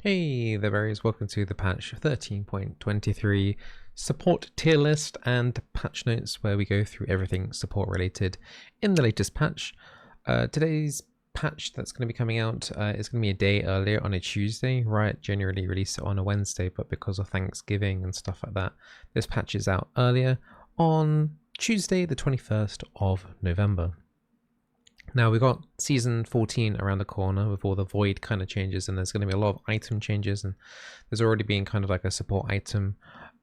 Hey there, berries. Welcome to the patch 13.23 support tier list and patch notes, where we go through everything support related in the latest patch. Today's patch that's going to be coming out is going to be a day earlier on a Tuesday. Riot generally release it on a Wednesday, but because of Thanksgiving and stuff like that, this patch is out earlier on Tuesday, the 21st of November. Now we've got season 14 around the corner with all the void kind of changes, and there's going to be a lot of item changes, and there's already been kind of like a support item.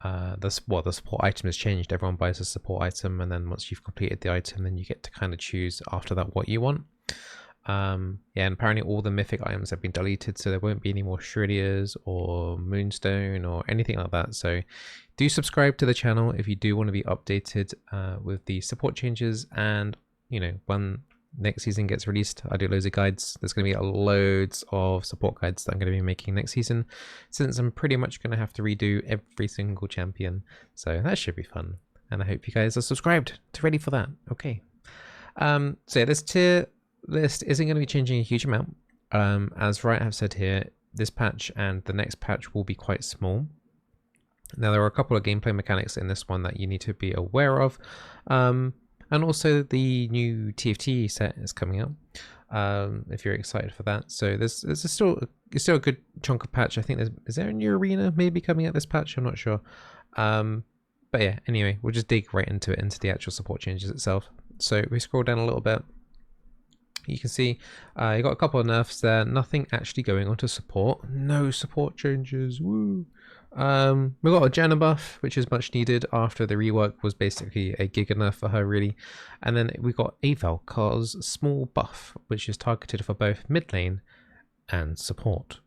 The support item has changed. Everyone buys a support item, and then once you've completed the item, then you get to kind of choose after that what you want. Yeah, and apparently all the mythic items have been deleted, so there won't be any more Shreddiers or Moonstone or anything like that. So do subscribe to the channel if you do want to be updated with the support changes, and you know, when next season gets released, I do loads of guides. There's going to be loads of support guides that I'm going to be making next season, since I'm pretty much going to have to redo every single champion. So that should be fun, and I hope you guys are subscribed to ready for that. Okay. So yeah, this tier list isn't going to be changing a huge amount. As Riot have said here, this patch and the next patch will be quite small. Now there are a couple of gameplay mechanics in this one that you need to be aware of. And also the new TFT set is coming out, if you're excited for that. So there's still a good chunk of patch. I think is there a new arena maybe coming out this patch? I'm not sure. But yeah, anyway, we'll just dig right into it, into the actual support changes itself. So we scroll down a little bit. You can see you got a couple of nerfs there. Nothing actually going on to support. No support changes. Woo! We got a Janna buff, which is much needed after the rework was basically a giga nerf for her, really. And then we got a Valkar's small buff, which is targeted for both mid lane and support.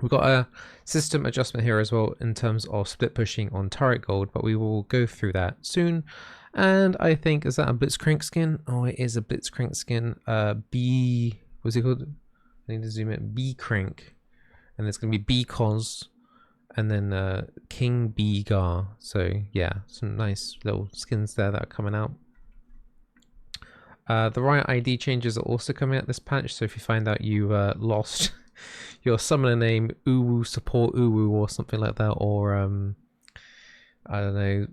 We've got a system adjustment here as well in terms of split pushing on turret gold, but we will go through that soon. And I think, is that a Blitzcrank skin? Oh, it is a Blitzcrank skin. What's it called? I need to zoom in. B Crank. And it's going to be B-Cos. And then King B-Gar. So yeah, some nice little skins there that are coming out. The Riot ID changes are also coming out this patch. So if you find out you lost your summoner name, Uwu Support Uwu or something like that, or I don't know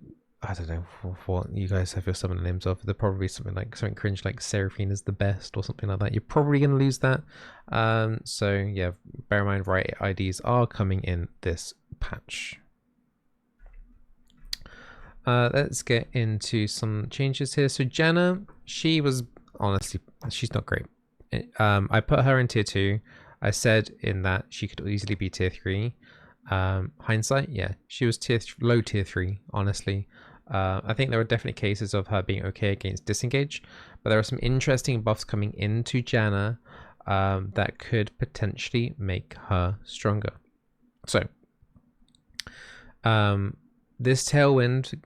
what you guys have your summoner names of. They're probably something cringe like Seraphine is the best or something like that. You're probably going to lose that. So yeah, bear in mind, Riot IDs are coming in this patch. Let's get into some changes here. So Janna, she was honestly, she's not great. I put her in tier 2. I said in that she could easily be tier 3. Hindsight, yeah, she was low tier 3, honestly. I think there are definitely cases of her being okay against disengage, but there are some interesting buffs coming into Janna that could potentially make her stronger. So this Tailwind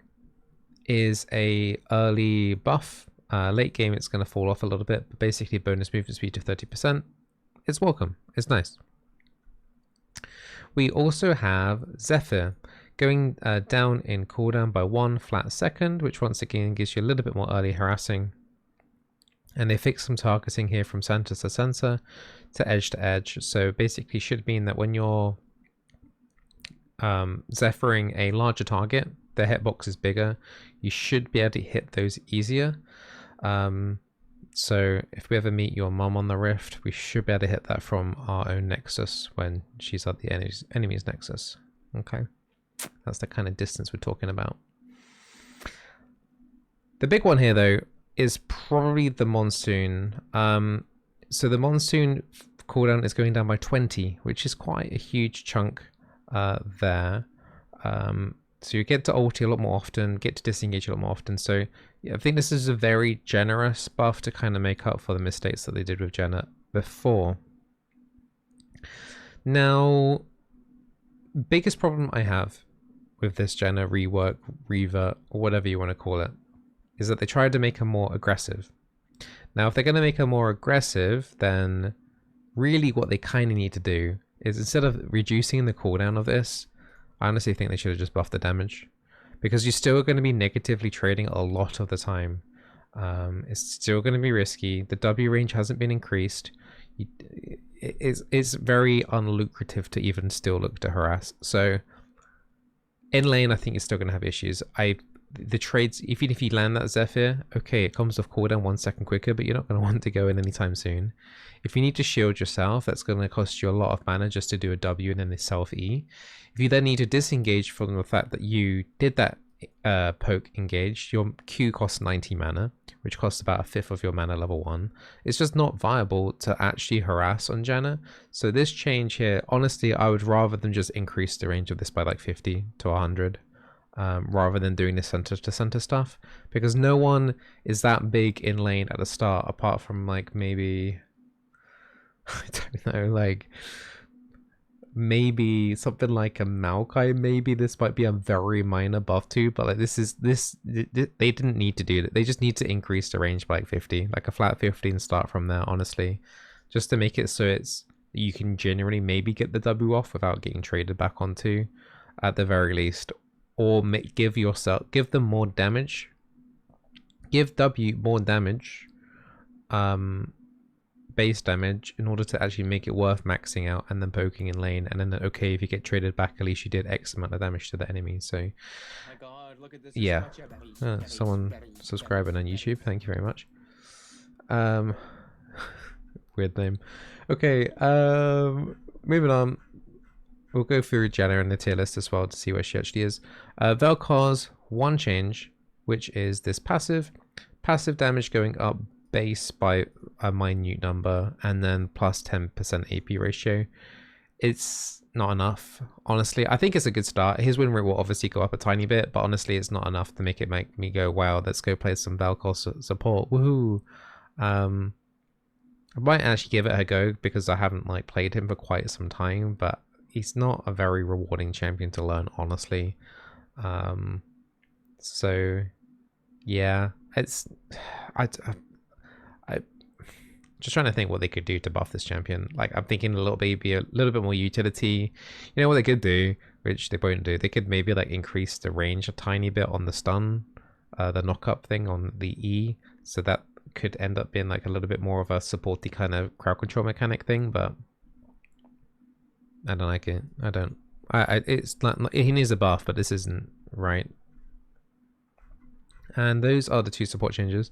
is a early buff. Late game it's going to fall off a little bit, but basically bonus movement speed to 30%. It's welcome. It's nice. We also have Zephyr going down in cooldown by 1 flat second, which once again gives you a little bit more early harassing. And they fixed some targeting here from center to center to edge. So basically should mean that when you're Zephyring a larger target, the hitbox is bigger, you should be able to hit those easier. So if we ever meet your mom on the Rift, we should be able to hit that from our own Nexus when she's at the enemy's Nexus. Okay, that's the kind of distance we're talking about. The big one here, though, is probably the Monsoon. So the Monsoon cooldown is going down by 20, which is quite a huge chunk there. So you get to ulti a lot more often, get to disengage a lot more often. So yeah, I think this is a very generous buff to kind of make up for the mistakes that they did with Janna before. Now, biggest problem I have with this Janna rework, revert, or whatever you want to call it, is that they tried to make her more aggressive. Now, if they're going to make her more aggressive, then really what they kind of need to do is, instead of reducing the cooldown of this, I honestly think they should have just buffed the damage, because you're still going to be negatively trading a lot of the time. It's still going to be risky. The W range hasn't been increased. it's very unlucrative to even still look to harass. So in lane, I think you're still going to have issues. The trades, even if you land that Zephyr, okay, it comes off cooldown 1 second quicker, but you're not going to want to go in anytime soon. If you need to shield yourself, that's going to cost you a lot of mana just to do a W and then a self E. If you then need to disengage from the fact that you did that poke engaged, your Q costs 90 mana, which costs about a fifth of your mana level 1. It's just not viable to actually harass on Janna. So this change here, honestly, I would rather than just increase the range of this by like 50 to 100. Rather than doing the center to center stuff, because no one is that big in lane at the start apart from like maybe I don't know, like maybe something like a Maokai. Maybe this might be a very minor buff too, but like they didn't need to do that. They just need to increase the range by like 50, like a flat 50, and start from there, honestly, just to make it so it's you can generally maybe get the W off without getting traded back onto at the very least. Or give them more damage, give W more damage, base damage, in order to actually make it worth maxing out and then poking in lane, and then okay, if you get traded back, at least you did X amount of damage to the enemy. So My God, look at this. yeah, someone subscribing on YouTube, thank you very much. Weird name. Okay, moving on. We'll go through Janna in the tier list as well to see where she actually is. Vel'Kar's one change, which is this passive damage going up base by a minute number, and then plus 10% AP ratio. It's not enough, honestly. I think it's a good start. His win rate will obviously go up a tiny bit, but honestly, it's not enough to make me go, wow, let's go play some Vel'Kar support. Woohoo! I might actually give it a go because I haven't like played him for quite some time, but he's not a very rewarding champion to learn, honestly. So yeah, it's I just trying to think what they could do to buff this champion. Like, I'm thinking a little bit more utility. You know what they could do, which they won't do. They could maybe like increase the range a tiny bit on the stun, the knock up thing on the E, so that could end up being like a little bit more of a supporty kind of crowd control mechanic thing, but I don't like it. It's not, he needs a buff, but this isn't right. And those are the two support changes.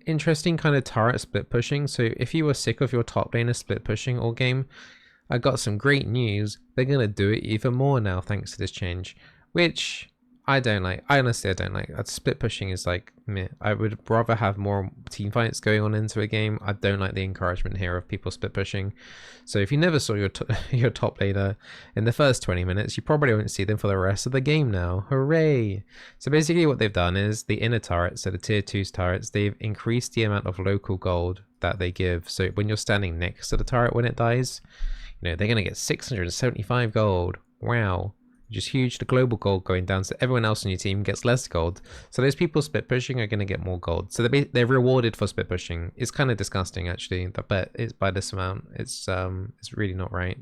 Interesting kind of turret split pushing. So if you were sick of your top laner split pushing all game, I got some great news. They're gonna do it even more now thanks to this change, which I don't like. I honestly don't like. Split pushing is like meh. I would rather have more team fights going on into a game. I don't like the encouragement here of people split pushing. So if you never saw your your top laner in the first 20 minutes, you probably won't see them for the rest of the game now. Hooray! So basically what they've done is the inner turrets, so the tier 2's turrets, they've increased the amount of local gold that they give. So when you're standing next to the turret when it dies, you know, they're going to get 675 gold. Wow. Which is huge. The global gold going down, so everyone else on your team gets less gold. So those people split pushing are going to get more gold. So they're rewarded for split pushing. It's kind of disgusting, actually. But it's by this amount. It's really not right.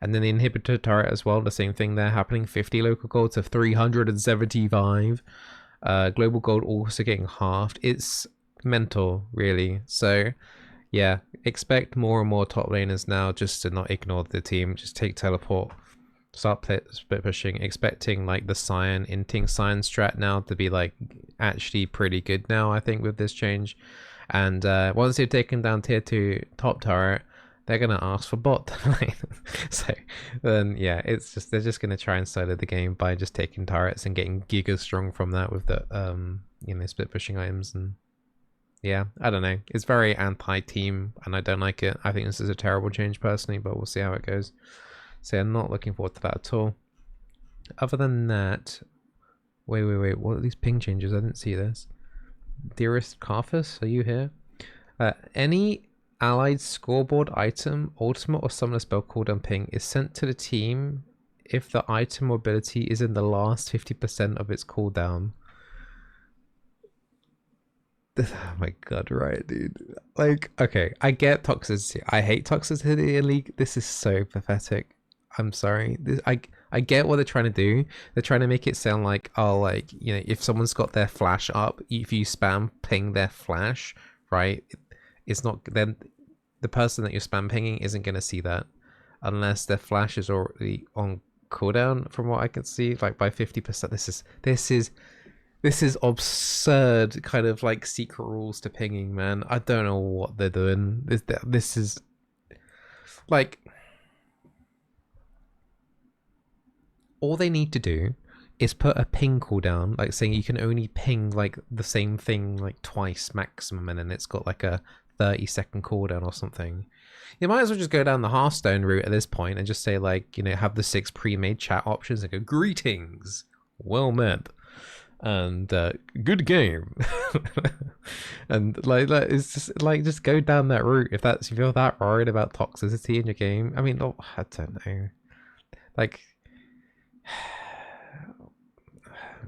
And then the inhibitor turret as well. The same thing there happening. 50 local gold to 375. Global gold also getting halved. It's mental, really. So yeah, expect more and more top laners now just to not ignore the team. Just take teleport. Start split pushing, expecting like the Cyan inting Cyan strat now to be like actually pretty good now, I think, with this change. And once they've taken down tier 2 top turret, they're gonna ask for bot. So then yeah, it's just they're just gonna try and solo the game by just taking turrets and getting giga strong from that with the you know, split pushing items. And yeah, I don't know, it's very anti-team and I don't like it. I think this is a terrible change personally, but we'll see how it goes. So I'm not looking forward to that at all. Other than that, wait, what are these ping changes? I didn't see this. Dearest Carthus, are you here? Any allied scoreboard item, ultimate or summoner spell cooldown ping is sent to the team if the item or ability is in the last 50% of its cooldown. Oh my god, right, dude. Like, okay, I get toxicity. I hate toxicity in League. This is so pathetic. I'm sorry. I get what they're trying to do. They're trying to make it sound like, oh, like, you know, if someone's got their flash up, if you spam ping their flash, right, it's not then the person that you're spam pinging isn't going to see that unless their flash is already on cooldown. From what I can see, like by 50%. This is absurd kind of like secret rules to pinging, man. I don't know what they're doing. This is like, all they need to do is put a ping cooldown, like saying you can only ping like the same thing like twice maximum, and then it's got like a 30-second cooldown or something. You might as well just go down the Hearthstone route at this point and just say, like, you know, have the 6 pre-made chat options and go, greetings, well met, and good game. And like it's just like, just go down that route if you're that worried about toxicity in your game. I mean, I don't know, like,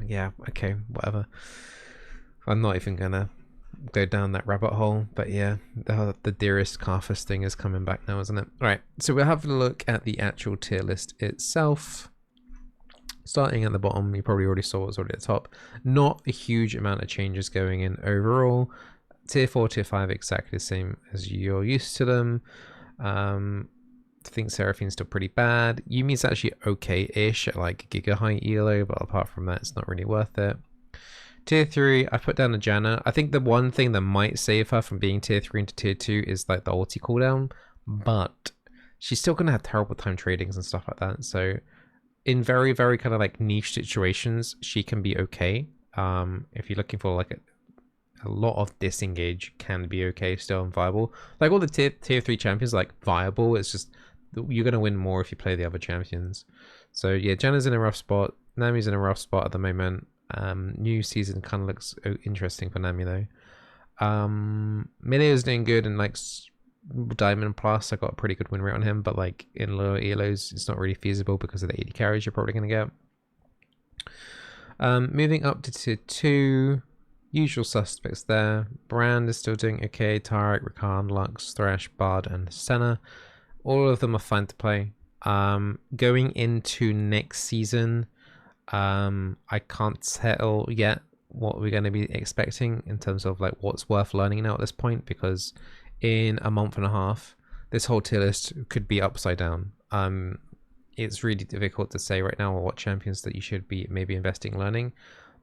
yeah, okay, whatever. I'm not even gonna go down that rabbit hole, but yeah, the dearest Carthus thing is coming back now, isn't it? All right, so we'll have a look at the actual tier list itself. Starting at the bottom, you probably already saw what's already at the top. Not a huge amount of changes going in overall. Tier 4, Tier 5 exactly the same as you're used to them. I think Seraphine's still pretty bad. Yumi's actually okay-ish at like Giga Height ELO, but apart from that, it's not really worth it. Tier 3, I put down a Janna. I think the one thing that might save her from being Tier 3 into Tier 2 is like the ulti cooldown, but she's still going to have terrible time tradings and stuff like that. So in very, very kind of like niche situations, she can be okay. If you're looking for like a lot of disengage, can be okay still and viable. Like all the tier 3 champions, like viable. It's just you're going to win more if you play the other champions. So yeah, Janna's in a rough spot. Nami's in a rough spot at the moment. New season kind of looks interesting for Nami though. Mileo's doing good, and like Diamond Plus, I got a pretty good win rate on him, but like in lower elos, it's not really feasible because of the 80 carries you're probably going to get. Moving up to tier 2, usual suspects there. Brand is still doing okay. Tarek, Rakan, Lux, Thresh, Bard, and Senna. All of them are fine to play. Going into next season, I can't tell yet what we're going to be expecting in terms of like what's worth learning now at this point, because in a month and a half, this whole tier list could be upside down. It's really difficult to say right now what champions that you should be maybe investing in learning.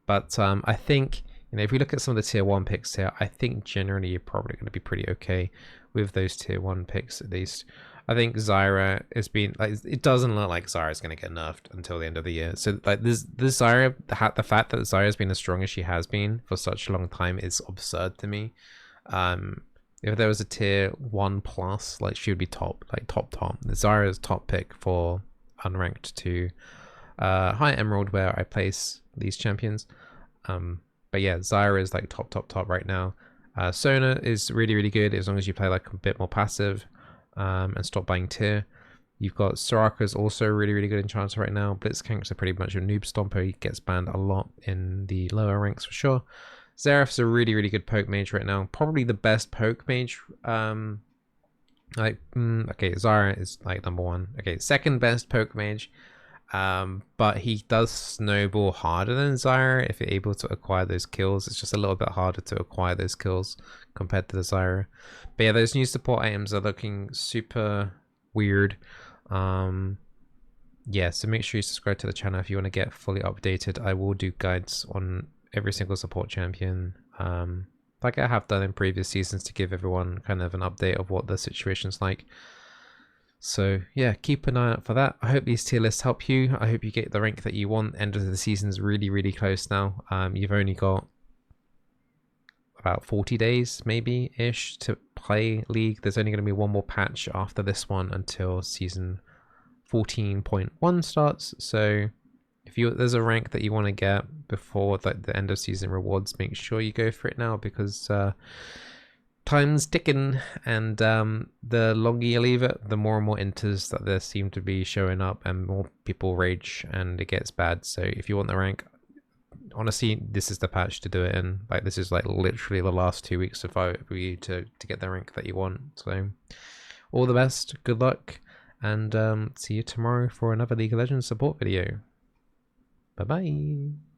But I think, you know, if we look at some of the tier 1 picks here, I think generally you're probably going to be pretty okay with those tier 1 picks at least. I think Zyra has been like, it doesn't look like Zyra is going to get nerfed until the end of the year. So like this Zyra, the fact that Zyra has been as strong as she has been for such a long time is absurd to me. If there was a tier 1 plus, like she would be top, like top. Zyra's top pick for unranked to high emerald where I place these champions. But yeah, Zyra is like top right now. Sona is really good as long as you play like a bit more passive and stop buying tier. You've got Soraka's also really good enchanter right now. Blitzcank's are pretty much a noob stomper. He gets banned a lot in the lower ranks for sure. Zerath's a really good poke mage right now. Probably the best poke mage. Okay, Zyra is like number 1. Okay, second best poke mage. But he does snowball harder than Zyra if you're able to acquire those kills. It's just a little bit harder to acquire those kills compared to the Zyra. But yeah, those new support items are looking super weird. Yeah, so make sure you subscribe to the channel if you want to get fully updated. I will do guides on every single support champion, like I have done in previous seasons, to give everyone kind of an update of what the situation's like. So yeah, keep an eye out for that. I hope these tier lists help you. I hope you get the rank that you want. End of the season's really close now. You've only got about 40 days maybe ish to play League. There's only going to be one more patch after this one until season 14.1 starts. So if there's a rank that you want to get before like the end of season rewards, make sure you go for it now, because time's ticking, and the longer you leave it, the more and more inters that there seem to be showing up, and more people rage, and it gets bad. So if you want the rank, honestly, this is the patch to do it in. Like, this is like literally the last 2 weeks of fight for you to get the rank that you want. So all the best, good luck, and see you tomorrow for another League of Legends support video. Bye bye.